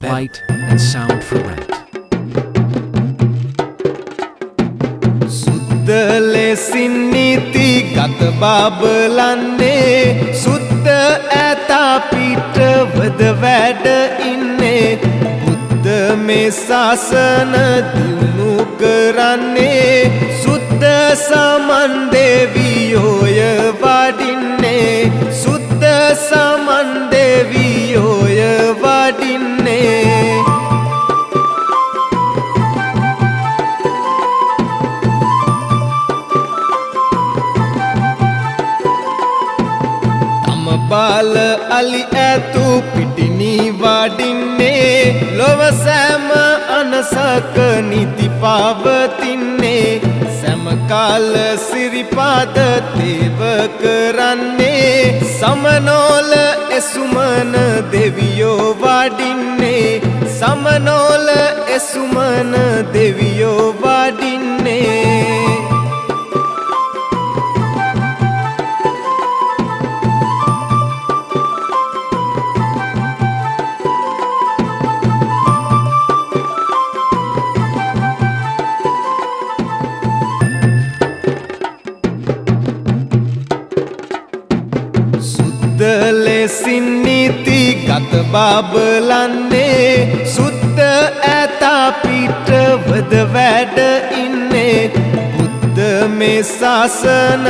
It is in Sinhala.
light and sound for rent. සුද්ද ලෙසින් නීති ගත බබලන්නේ සුද්ද ඇතා පිටවද වැඩ ඉන්නේ බුද්ධ මේ ශාසන දිනු කරන්නේ සුද්ද සමන් දෙවියෝය වඩින්නේ සුද්ද සමන් දෙවියෝය වඩින්නේ बाल अली ऐतु पिटनी वाडिन्ने लोव सैम अनसक नीति पावतिन्ने सैम काल सिरिपाद देव करन्ने समनोल एसुमन देवियो वाडिन्ने समनोल एसुमन देवियो वाडिन्ने ලෙසින් නීති ගත බබලන්නේ සුද්ද ඇතා පිටවද වැඩ ඉන්නේ බුද්ධ මේ ශාසන